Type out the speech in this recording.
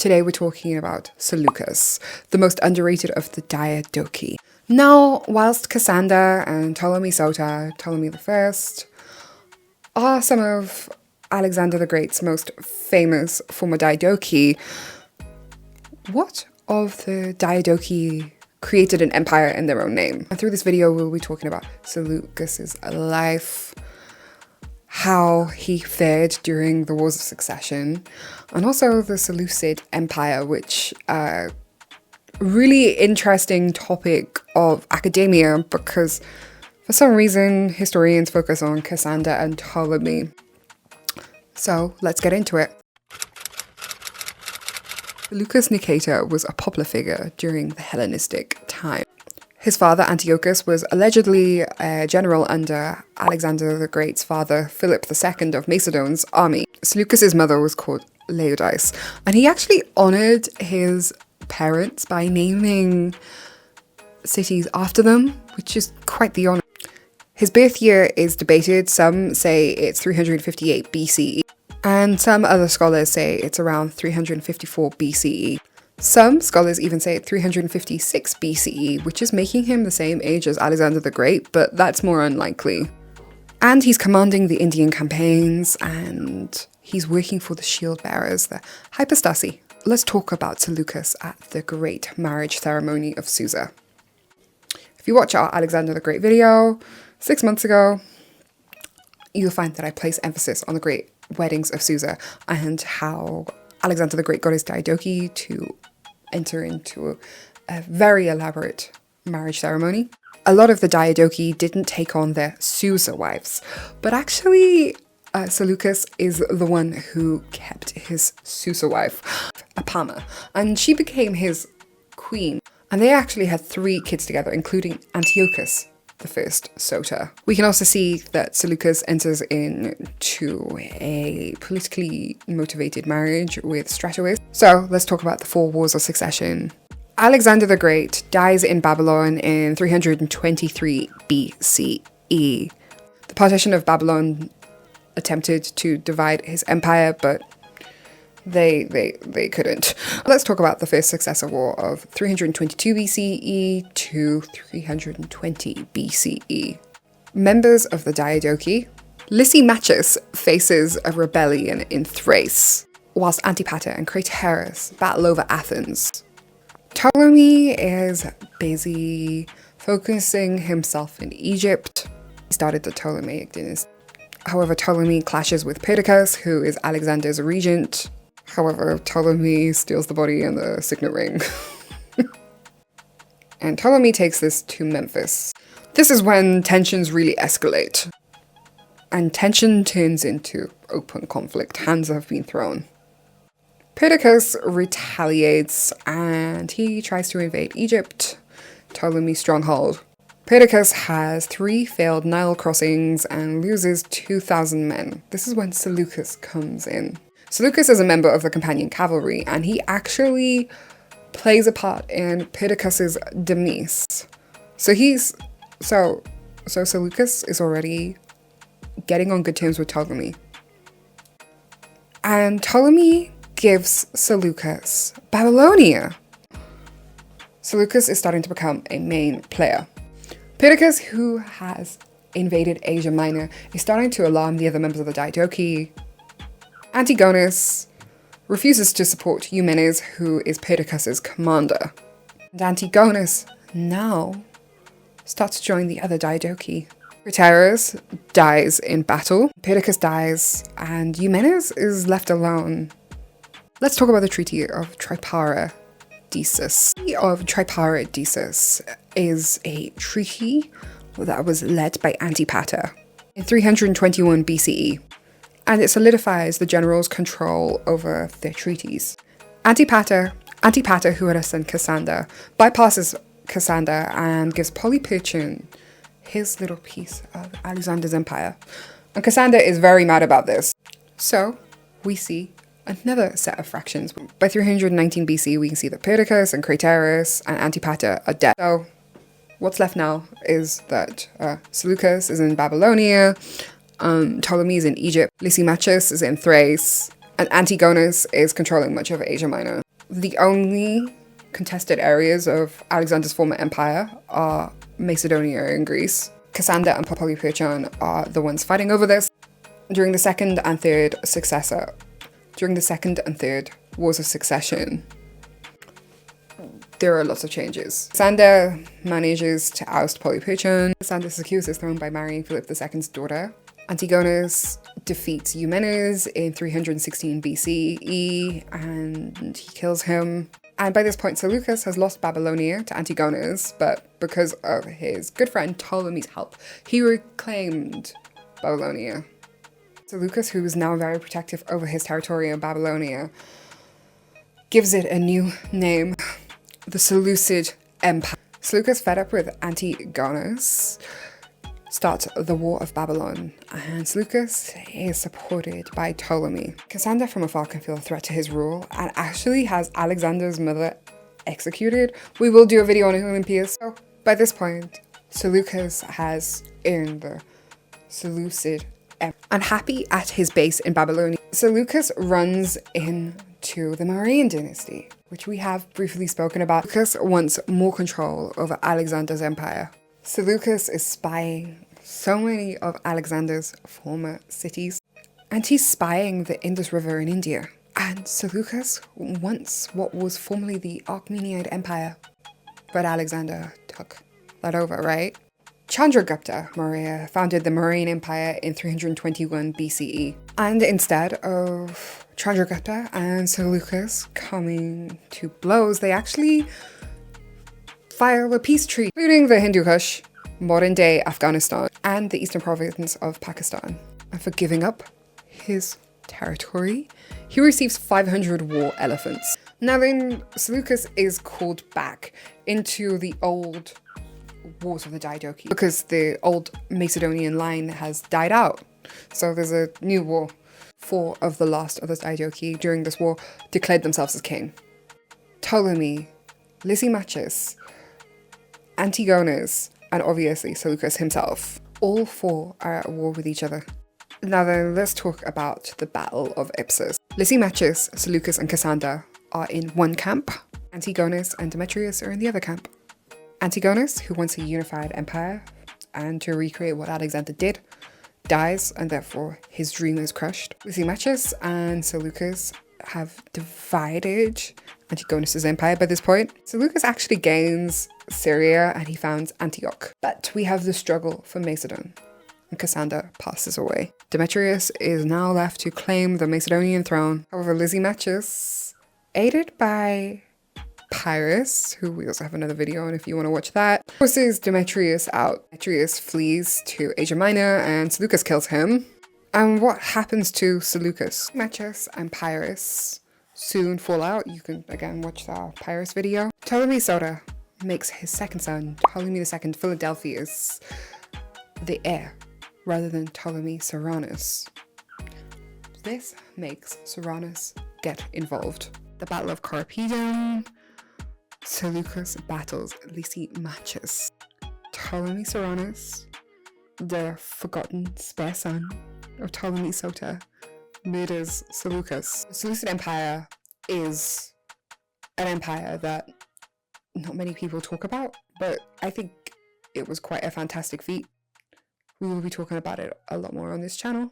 Today we're talking about Seleucus, the most underrated of the Diadochi. Now, whilst Cassander and Ptolemy Sota, Ptolemy I, are some of Alexander the Great's most famous former Diadochi, what of the Diadochi created an empire in their own name? And through this video we'll be talking about Seleucus's life, how he fared during the Wars of Succession, and also the Seleucid Empire, which really interesting topic of academia because for some reason historians focus on Cassander and Ptolemy. So let's get into it. Seleucus Nicator was a popular figure during the Hellenistic time. His father, Antiochus, was allegedly a general under Alexander the Great's father, Philip II of Macedon's army. Seleucus's mother was called Laodice, and he actually honoured his parents by naming cities after them, which is quite the honour. His birth year is debated. Some say it's 358 BCE, and some other scholars say it's around 354 BCE. Some scholars even say 356 BCE, which is making him the same age as Alexander the Great, but that's more unlikely. And he's commanding the Indian campaigns, and he's working for the shield bearers, the hypostasi. Let's talk about Seleucus at the great marriage ceremony of Susa. If you watch our Alexander the Great video 6 months ago, you'll find that I place emphasis on the great weddings of Susa and how Alexander the Great got his Diadochi to enter into a very elaborate marriage ceremony. A lot of the Diadochi didn't take on their Susa wives, but actually Seleucus is the one who kept his Susa wife, Apama, and she became his queen. And they actually had 3 kids together, including Antiochus I Sota. We can also see that Seleucus enters into a politically motivated marriage with Stratois. So let's talk about the 4 wars of succession. Alexander the Great dies in Babylon in 323 BCE. The partition of Babylon attempted to divide his empire, but they couldn't. Let's talk about the first successor war of 322 BCE to 320 BCE. Members of the Diadochi, Lysimachus faces a rebellion in Thrace, whilst Antipater and Craterus battle over Athens. Ptolemy is busy focusing himself in Egypt. He started the Ptolemaic dynasty. However, Ptolemy clashes with Perdiccas, who is Alexander's regent. However, Ptolemy steals the body and the signet ring. And Ptolemy takes this to Memphis. This is when tensions really escalate. And tension turns into open conflict. Hands have been thrown. Perdiccas retaliates and he tries to invade Egypt, Ptolemy's stronghold. Perdiccas has 3 failed Nile crossings and loses 2,000 men. This is when Seleucus comes in. Seleucus is a member of the companion cavalry, and he actually plays a part in Perdiccas's demise. So Seleucus is already getting on good terms with Ptolemy. And Ptolemy gives Seleucus Babylonia. Seleucus is starting to become a main player. Perdiccas, who has invaded Asia Minor, is starting to alarm the other members of the Diadochi. Antigonus refuses to support Eumenes, who is Perdiccas's commander. And Antigonus now starts to join the other Diadochi. Craterus dies in battle, Perdiccas dies, and Eumenes is left alone. Let's talk about the Treaty of Triparadisus. The Treaty of Triparadisus is a treaty that was led by Antipater in 321 BCE. And it solidifies the general's control over their treaties. Antipater, who had a son Cassander, bypasses Cassander and gives Polyperchon his little piece of Alexander's empire. And Cassander is very mad about this. So we see another set of fractions. By 319 BC, we can see that Perdiccas and Craterus and Antipater are dead. So what's left now is that Seleucus is in Babylonia, Ptolemy is in Egypt, Lysimachus is in Thrace, and Antigonus is controlling much of Asia Minor. The only contested areas of Alexander's former empire are Macedonia and Greece. Cassander and Polyperchon are the ones fighting over this. During the second and third wars of succession, there are lots of changes. Cassander manages to oust Polyperchon. Cassander secures his throne by marrying Philip II's daughter. Antigonus defeats Eumenes in 316 BCE and he kills him. And by this point, Seleucus has lost Babylonia to Antigonus, but because of his good friend Ptolemy's help, he reclaimed Babylonia. Seleucus, who is now very protective over his territory in Babylonia, gives it a new name, the Seleucid Empire. Seleucus, fed up with Antigonus, starts the War of Babylon, and Seleucus is supported by Ptolemy. Cassander from afar can feel a threat to his rule and actually has Alexander's mother executed. We will do a video on Olympias. So by this point, Seleucus has earned the Seleucid Empire. Unhappy at his base in Babylonia, Seleucus runs into the Morayan dynasty, which we have briefly spoken about. Seleucus wants more control over Alexander's empire. Seleucus is spying so many of Alexander's former cities, and he's spying the Indus River in India. And Seleucus wants what was formerly the Achaemenid Empire, but Alexander took that over, right? Chandragupta Maurya founded the Morayan Empire in 321 BCE, and instead of Chandragupta and Seleucus coming to blows, they actually file a peace treaty, including the Hindu Kush, modern-day Afghanistan, and the eastern province of Pakistan. And for giving up his territory, he receives 500 war elephants. Now then, Seleucus is called back into the old wars of the Diadochi because the old Macedonian line has died out. So there's a new war. 4 of the last of the Diadochi during this war declared themselves as king. Ptolemy, Lysimachus, Antigonus, and obviously Seleucus himself. All 4 are at war with each other. Now then, let's talk about the Battle of Ipsus. Lysimachus, Seleucus, and Cassander are in one camp. Antigonus and Demetrius are in the other camp. Antigonus, who wants a unified empire and to recreate what Alexander did, dies, and therefore his dream is crushed. Lysimachus and Seleucus have divided Antigonus's empire by this point. Seleucus actually gains Syria and he founds Antioch. But we have the struggle for Macedon, and Cassander passes away. Demetrius is now left to claim the Macedonian throne. However, Lysimachus, aided by Pyrrhus, who we also have another video on if you want to watch that, forces Demetrius out. Demetrius flees to Asia Minor and Seleucus kills him. And what happens to Seleucus? Lysimachus and Pyrrhus soon fall out. You can again watch the Pyrrhus video. Ptolemy Soter makes his second son, Ptolemy II Philadelphus, the heir, rather than Ptolemy Serranus. This makes Serranus get involved. The Battle of Carpedon, Seleucus battles Lysimachus. Ptolemy Serranus, the forgotten spare son of Ptolemy Soter, murders Seleucus. The Seleucid Empire is an empire that not many people talk about, but I think it was quite a fantastic feat. We will be talking about it a lot more on this channel.